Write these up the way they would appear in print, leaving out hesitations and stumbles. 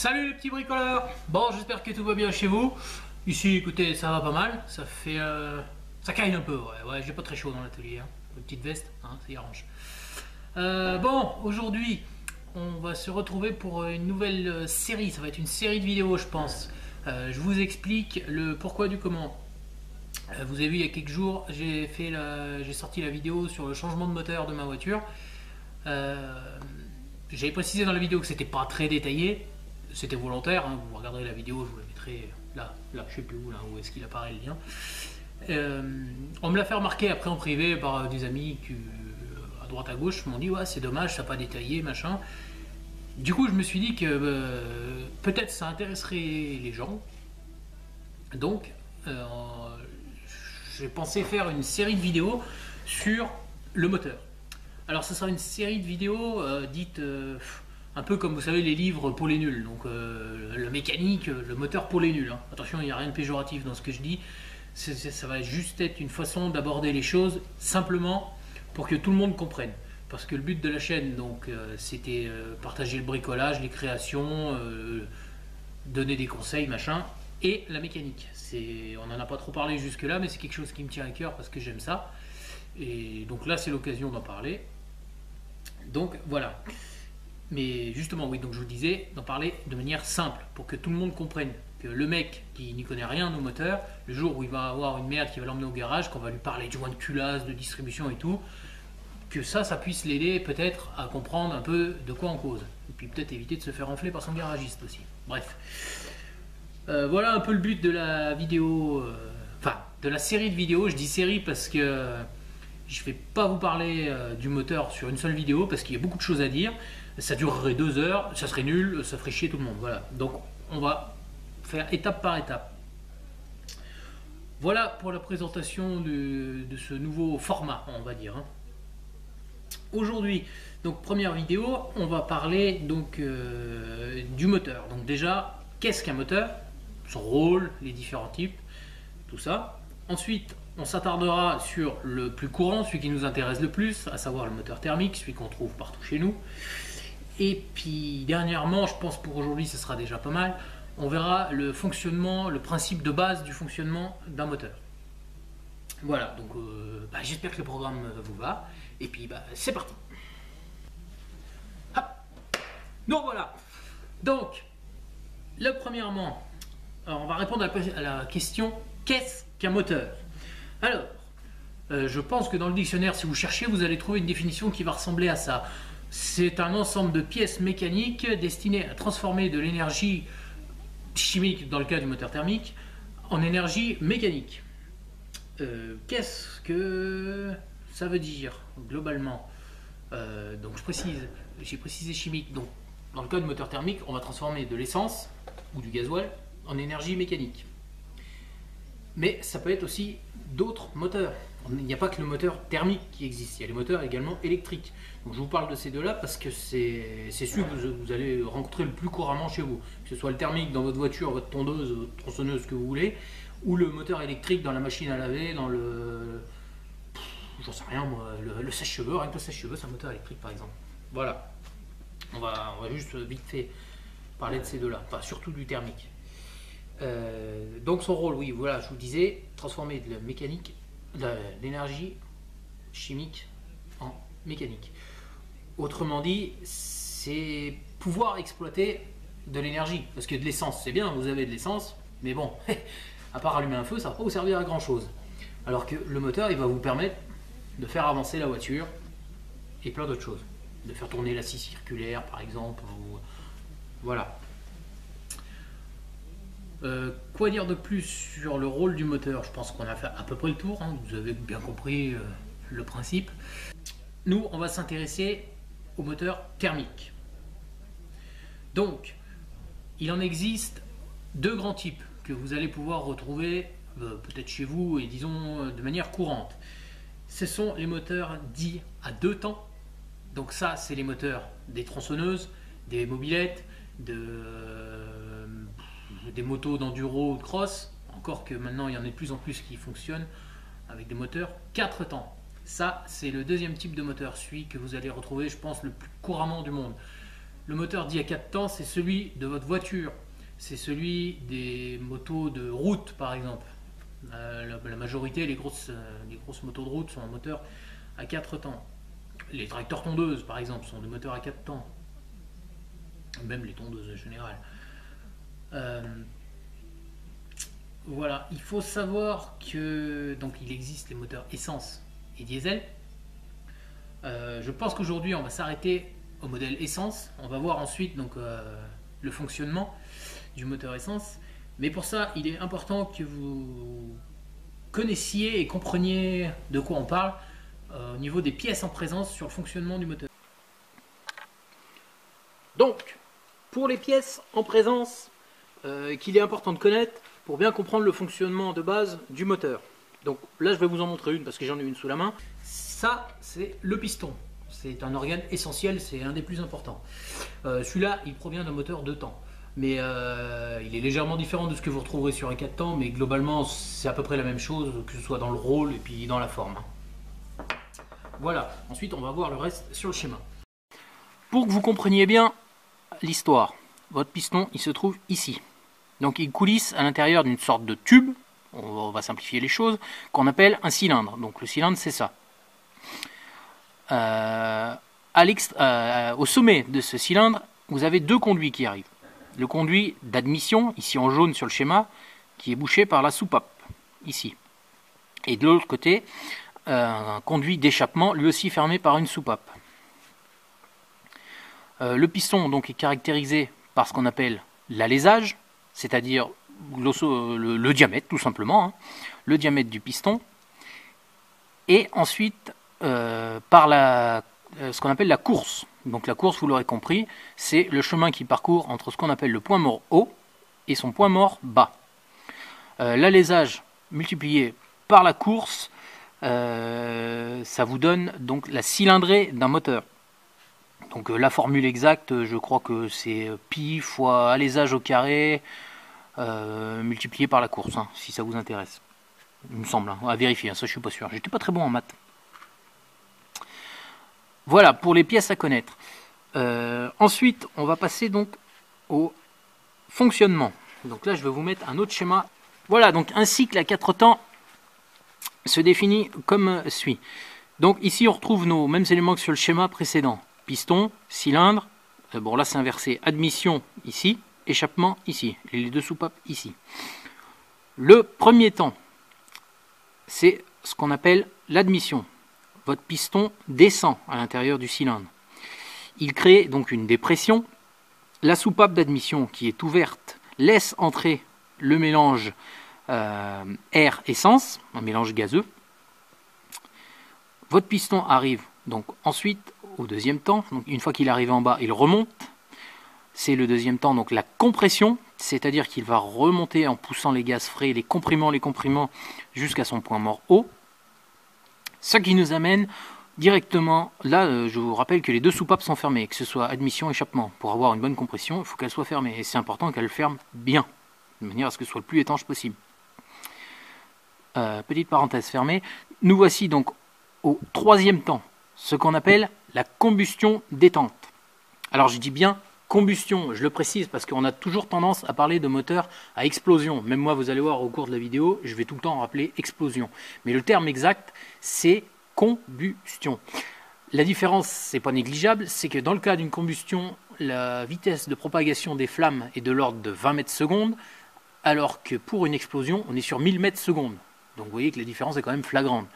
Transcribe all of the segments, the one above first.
Salut les petits bricoleurs. Bon, j'espère que tout va bien chez vous. Ici, écoutez, ça va pas mal. Ça fait... ça caille un peu, ouais, j'ai pas très chaud dans l'atelier. Hein. Une petite veste, hein, ça y arrange. Bon, aujourd'hui, on va se retrouver pour une nouvelle série. Ça va être une série de vidéos, je pense. Je vous explique le pourquoi du comment. Vous avez vu, il y a quelques jours, j'ai sorti la vidéo sur le changement de moteur de ma voiture. J'avais précisé dans la vidéo que c'était pas très détaillé. C'était volontaire, hein, vous regarderez la vidéo, je vous la mettrai là, je sais plus où, là, où est-ce qu'il apparaît le lien. On me l'a fait remarquer après en privé par des amis qui, à droite à gauche, m'ont dit ouais c'est dommage, ça n'a pas détaillé, machin. Du coup je me suis dit que peut-être ça intéresserait les gens. Donc j'ai pensé faire une série de vidéos sur le moteur. Alors ça sera une série de vidéos dites... un peu comme vous savez les livres pour les nuls, donc la mécanique, le moteur pour les nuls. Hein. Attention, il n'y a rien de péjoratif dans ce que je dis, ça va juste être une façon d'aborder les choses simplement pour que tout le monde comprenne. Parce que le but de la chaîne, donc, c'était partager le bricolage, les créations, donner des conseils, machin, et la mécanique. On n'en a pas trop parlé jusque là, mais c'est quelque chose qui me tient à cœur parce que j'aime ça. Et donc là, c'est l'occasion d'en parler. Donc voilà. Mais justement, oui, donc je vous disais d'en parler de manière simple pour que tout le monde comprenne que le mec qui n'y connaît rien au moteur, le jour où il va avoir une merde qui va l'emmener au garage, qu'on va lui parler de joint de culasse, de distribution et tout, que ça puisse l'aider peut-être à comprendre un peu de quoi on cause. Et puis peut-être éviter de se faire enfler par son garagiste aussi. Bref. Voilà un peu le but de la vidéo, enfin de la série de vidéos. Je dis série parce que je ne vais pas vous parler du moteur sur une seule vidéo parce qu'il y a beaucoup de choses à dire. Ça durerait 2 heures, ça serait nul, ça ferait chier tout le monde. Voilà. Donc on va faire étape par étape. Voilà pour la présentation de ce nouveau format, on va dire. Hein. Aujourd'hui, donc première vidéo, on va parler donc du moteur. Donc déjà, qu'est-ce qu'un moteur? Son rôle, les différents types, tout ça. Ensuite, on s'attardera sur le plus courant, celui qui nous intéresse le plus, à savoir le moteur thermique, celui qu'on trouve partout chez nous. Et puis dernièrement, je pense pour aujourd'hui ce sera déjà pas mal, on verra le fonctionnement, le principe de base du fonctionnement d'un moteur. Voilà, donc j'espère que le programme vous va. Et puis c'est parti. Hop. Donc voilà. Donc, premièrement, alors, on va répondre à la question qu'est-ce qu'un moteur? Alors, je pense que dans le dictionnaire, si vous cherchez, vous allez trouver une définition qui va ressembler à ça. C'est un ensemble de pièces mécaniques destinées à transformer de l'énergie chimique, dans le cas du moteur thermique, en énergie mécanique. Qu'est-ce que ça veut dire globalement? Donc j'ai précisé chimique. Donc dans le cas du moteur thermique, on va transformer de l'essence ou du gasoil en énergie mécanique. Mais ça peut être aussi d'autres moteurs. Il n'y a pas que le moteur thermique qui existe, il y a les moteurs également électriques. Donc je vous parle de ces deux-là parce que c'est celui que vous allez rencontrer le plus couramment chez vous. Que ce soit le thermique dans votre voiture, votre tondeuse, votre tronçonneuse, ce que vous voulez, ou le moteur électrique dans la machine à laver, dans le... j'en sais rien moi, le sèche-cheveux, rien que le sèche-cheveux, c'est un moteur électrique par exemple. Voilà. On va juste vite fait parler de ces deux-là, enfin surtout du thermique. Donc son rôle, oui, voilà, je vous disais, transformer de la mécanique, de l'énergie chimique en mécanique. Autrement dit, c'est pouvoir exploiter de l'énergie. Parce que de l'essence, c'est bien, vous avez de l'essence, mais bon, à part allumer un feu, ça ne va pas vous servir à grand chose. Alors que le moteur, il va vous permettre de faire avancer la voiture et plein d'autres choses. De faire tourner la scie circulaire, par exemple, ou... voilà. Quoi dire de plus sur le rôle du moteur? Je pense qu'on a fait à peu près le tour, hein. Vous avez bien compris le principe. Nous, on va s'intéresser au moteur thermique. Donc, il en existe deux grands types que vous allez pouvoir retrouver peut-être chez vous et disons de manière courante. Ce sont les moteurs dits à deux temps. Donc ça, c'est les moteurs des tronçonneuses, des mobylettes, des motos d'enduro ou de cross, encore que maintenant il y en a de plus en plus qui fonctionnent avec des moteurs 4 temps. Ça, c'est le deuxième type de moteur, celui que vous allez retrouver, je pense, le plus couramment du monde. Le moteur dit à 4 temps, c'est celui de votre voiture. C'est celui des motos de route, par exemple. La majorité, les grosses motos de route sont en moteur à 4 temps. Les tracteurs tondeuses, par exemple, sont des moteurs à 4 temps. Même les tondeuses en général. Voilà, il faut savoir que donc il existe les moteurs essence et diesel. Je pense qu'aujourd'hui on va s'arrêter au modèle essence. On va voir ensuite donc le fonctionnement du moteur essence. Mais pour ça, il est important que vous connaissiez et compreniez de quoi on parle au niveau des pièces en présence sur le fonctionnement du moteur. Donc, pour les pièces en présence qu'il est important de connaître pour bien comprendre le fonctionnement de base du moteur. Donc là, je vais vous en montrer une parce que j'en ai une sous la main. Ça, c'est le piston. C'est un organe essentiel, c'est un des plus importants. Celui-là, il provient d'un moteur 2 temps. Mais il est légèrement différent de ce que vous retrouverez sur un 4 temps, mais globalement, c'est à peu près la même chose, que ce soit dans le rôle et puis dans la forme. Voilà, ensuite on va voir le reste sur le schéma. Pour que vous compreniez bien l'histoire, votre piston, il se trouve ici. Donc il coulisse à l'intérieur d'une sorte de tube, on va simplifier les choses, qu'on appelle un cylindre. Donc le cylindre, c'est ça. Au sommet de ce cylindre, vous avez deux conduits qui arrivent. Le conduit d'admission, ici en jaune sur le schéma, qui est bouché par la soupape, ici. Et de l'autre côté, un conduit d'échappement, lui aussi fermé par une soupape. Le piston donc est caractérisé par ce qu'on appelle l'alésage, c'est-à-dire le diamètre tout simplement, hein, le diamètre du piston, et ensuite par ce qu'on appelle la course. Donc la course, vous l'aurez compris, c'est le chemin qui parcourt entre ce qu'on appelle le point mort haut et son point mort bas. L'alésage multiplié par la course, ça vous donne donc la cylindrée d'un moteur. Donc la formule exacte, je crois que c'est pi fois alésage au carré multiplié par la course, hein, si ça vous intéresse. Il me semble, hein, à vérifier, hein, ça je suis pas sûr. J'étais pas très bon en maths. Voilà pour les pièces à connaître. Ensuite, on va passer donc au fonctionnement. Donc là, je vais vous mettre un autre schéma. Voilà, donc un cycle à 4 temps se définit comme suit. Donc ici, on retrouve nos mêmes éléments que sur le schéma précédent. Piston, cylindre, bon là c'est inversé, admission ici, échappement ici, et les deux soupapes ici. Le premier temps, c'est ce qu'on appelle l'admission. Votre piston descend à l'intérieur du cylindre. Il crée donc une dépression. La soupape d'admission qui est ouverte laisse entrer le mélange air-essence, un mélange gazeux. Votre piston arrive donc ensuite au deuxième temps. Donc une fois qu'il est arrivé en bas, il remonte. C'est le deuxième temps, donc la compression, c'est-à-dire qu'il va remonter en poussant les gaz frais, les comprimant jusqu'à son point mort haut. Ce qui nous amène directement, là je vous rappelle que les deux soupapes sont fermées, que ce soit admission et échappement. Pour avoir une bonne compression, il faut qu'elles soient fermées. Et c'est important qu'elles ferment bien, de manière à ce que ce soit le plus étanche possible. Petite parenthèse fermée. Nous voici donc au troisième temps, ce qu'on appelle la combustion détente. Alors je dis bien combustion, je le précise parce qu'on a toujours tendance à parler de moteur à explosion. Même moi, vous allez voir au cours de la vidéo, je vais tout le temps rappeler explosion. Mais le terme exact, c'est combustion. La différence, c'est pas négligeable, c'est que dans le cas d'une combustion, la vitesse de propagation des flammes est de l'ordre de 20 mètres secondes, alors que pour une explosion, on est sur 1000 mètres secondes. Donc vous voyez que la différence est quand même flagrante.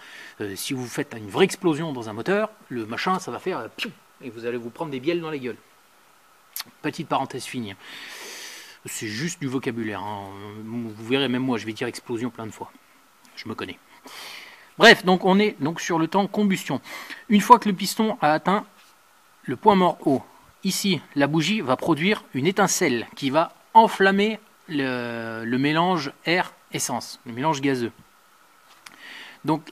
Si vous faites une vraie explosion dans un moteur, le machin, ça va faire piou, et vous allez vous prendre des bielles dans la gueule. Petite parenthèse finie. C'est juste du vocabulaire. Hein. Vous verrez, même moi, je vais dire explosion plein de fois. Je me connais. Bref, donc on est donc sur le temps combustion. Une fois que le piston a atteint le point mort haut, ici, la bougie va produire une étincelle qui va enflammer le mélange air-essence, le mélange gazeux. Donc,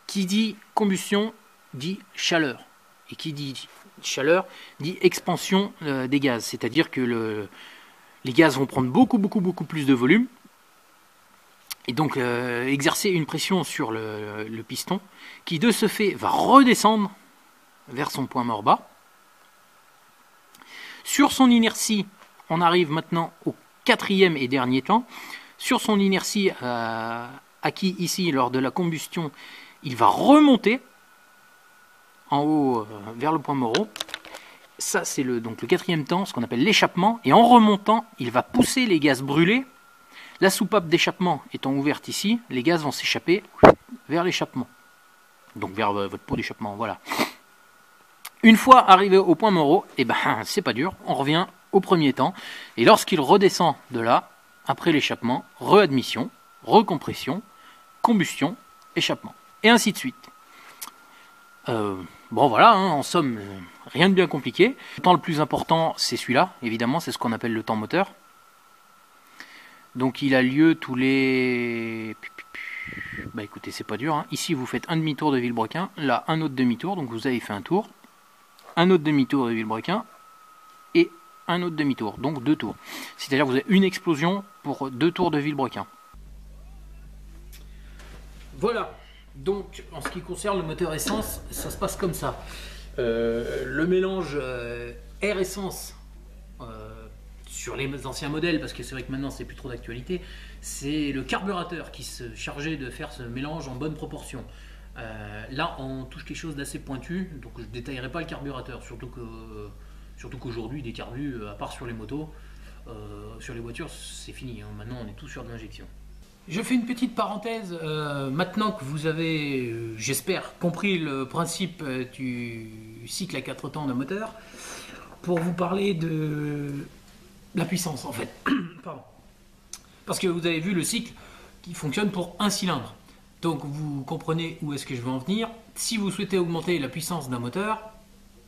qui dit combustion dit chaleur. Et qui dit chaleur dit expansion des gaz. C'est-à-dire que les gaz vont prendre beaucoup plus de volume. Et donc exercer une pression sur le piston qui de ce fait va redescendre vers son point mort bas. Sur son inertie, on arrive maintenant au quatrième et dernier temps. Sur son inertie acquis ici lors de la combustion, il va remonter en haut vers le point Moreau. Ça, c'est donc le quatrième temps, ce qu'on appelle l'échappement. Et en remontant, il va pousser les gaz brûlés. La soupape d'échappement étant ouverte ici, les gaz vont s'échapper vers l'échappement. Donc vers votre pot d'échappement, voilà. Une fois arrivé au point Moreau, eh ben, c'est pas dur, on revient au premier temps. Et lorsqu'il redescend de là, après l'échappement, readmission, recompression, combustion, échappement. Et ainsi de suite. Bon voilà, hein, en somme, rien de bien compliqué. Le temps le plus important, c'est celui-là, évidemment, c'est ce qu'on appelle le temps moteur. Donc il a lieu tous les... Bah écoutez, c'est pas dur, hein. Ici vous faites un demi-tour de Villebrequin, là un autre demi-tour, donc vous avez fait un tour. Un autre demi-tour de Villebrequin et un autre demi-tour, donc 2 tours. C'est-à-dire que vous avez une explosion pour 2 tours de Villebrequin. Voilà, donc en ce qui concerne le moteur essence, ça se passe comme ça. Le mélange air-essence sur les anciens modèles, parce que c'est vrai que maintenant c'est plus trop d'actualité, c'est le carburateur qui se chargeait de faire ce mélange en bonne proportion. Là on touche quelque chose d'assez pointu, donc je ne détaillerai pas le carburateur, surtout qu'aujourd'hui des carbus, à part sur les motos, sur les voitures c'est fini, hein. Maintenant on est tous sur de l'injection. Je fais une petite parenthèse, maintenant que vous avez, j'espère, compris le principe du cycle à 4 temps d'un moteur, pour vous parler de la puissance en fait. Pardon. Parce que vous avez vu le cycle qui fonctionne pour un cylindre. Donc vous comprenez où est-ce que je veux en venir. Si vous souhaitez augmenter la puissance d'un moteur,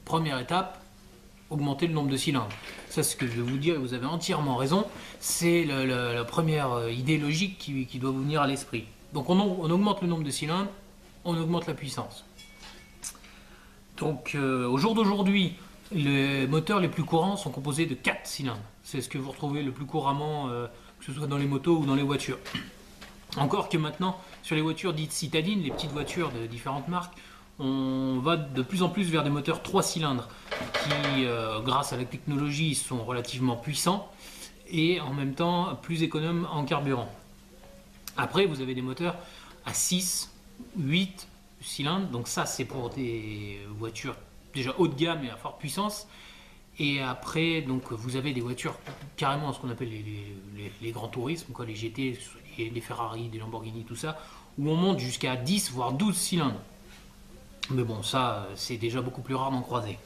première étape, augmenter le nombre de cylindres. Ça, c'est ce que je vais vous dire, et vous avez entièrement raison. C'est la première idée logique qui doit vous venir à l'esprit. Donc on augmente le nombre de cylindres, on augmente la puissance. Donc au jour d'aujourd'hui, les moteurs les plus courants sont composés de 4 cylindres. C'est ce que vous retrouvez le plus couramment, que ce soit dans les motos ou dans les voitures. Encore que maintenant, sur les voitures dites citadines, les petites voitures de différentes marques, on va de plus en plus vers des moteurs 3 cylindres qui, grâce à la technologie, sont relativement puissants et en même temps plus économes en carburant. Après, vous avez des moteurs à 6, 8 cylindres, donc ça c'est pour des voitures déjà haut de gamme et à forte puissance. Et après, donc, vous avez des voitures carrément ce qu'on appelle les grands tourismes, quoi, les GT, les Ferrari, des Lamborghini, tout ça, où on monte jusqu'à 10 voire 12 cylindres. Mais bon, ça, c'est déjà beaucoup plus rare d'en croiser.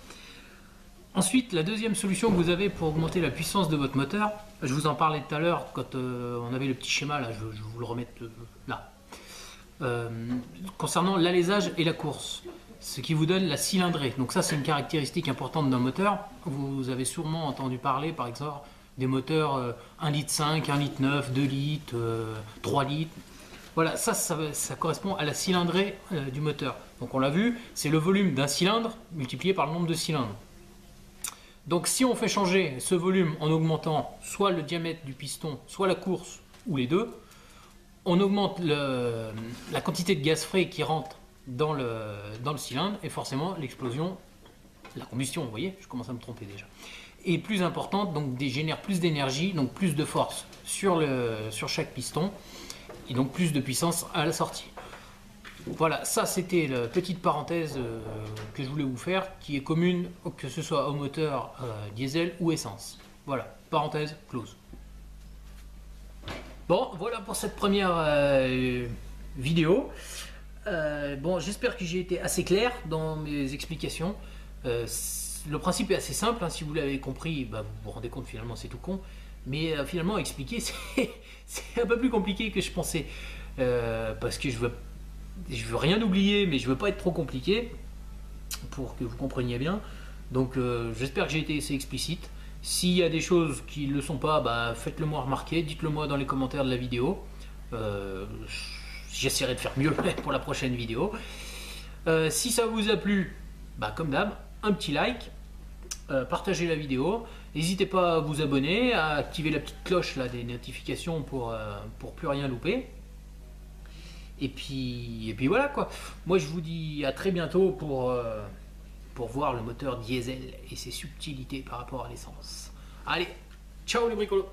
Ensuite, la deuxième solution que vous avez pour augmenter la puissance de votre moteur, je vous en parlais tout à l'heure quand on avait le petit schéma, là, je vais vous le remettre là. Concernant l'alésage et la course, ce qui vous donne la cylindrée. Donc ça, c'est une caractéristique importante d'un moteur. Vous avez sûrement entendu parler, par exemple, des moteurs 1,5 litre, 1,9 litre, 2 litres, 3 litres. Voilà, ça correspond à la cylindrée du moteur. Donc on l'a vu, c'est le volume d'un cylindre multiplié par le nombre de cylindres. Donc si on fait changer ce volume en augmentant soit le diamètre du piston, soit la course, ou les deux, on augmente la quantité de gaz frais qui rentre dans le cylindre, et forcément l'explosion, la combustion, vous voyez, je commence à me tromper déjà, est plus importante, donc génère plus d'énergie, donc plus de force sur chaque piston, et donc plus de puissance à la sortie. Voilà, ça c'était la petite parenthèse que je voulais vous faire, qui est commune que ce soit au moteur diesel ou essence. Voilà, parenthèse close. Bon, voilà pour cette première vidéo. Bon, j'espère que j'ai été assez clair dans mes explications. Le principe est assez simple, hein, si vous l'avez compris, bah, vous vous rendez compte finalement c'est tout con. Mais finalement expliquer c'est un peu plus compliqué que je pensais. Parce que je veux rien oublier, mais je veux pas être trop compliqué pour que vous compreniez bien. Donc j'espère que j'ai été assez explicite. S'il y a des choses qui ne le sont pas, bah, faites-le moi remarquer, dites-le moi dans les commentaires de la vidéo. J'essaierai de faire mieux pour la prochaine vidéo. Si ça vous a plu, bah, comme d'hab, un petit like, partagez la vidéo. N'hésitez pas à vous abonner, à activer la petite cloche là, des notifications pour plus rien louper. Et puis voilà quoi. Moi je vous dis à très bientôt pour pour voir le moteur diesel et ses subtilités par rapport à l'essence. Allez, ciao les bricolos!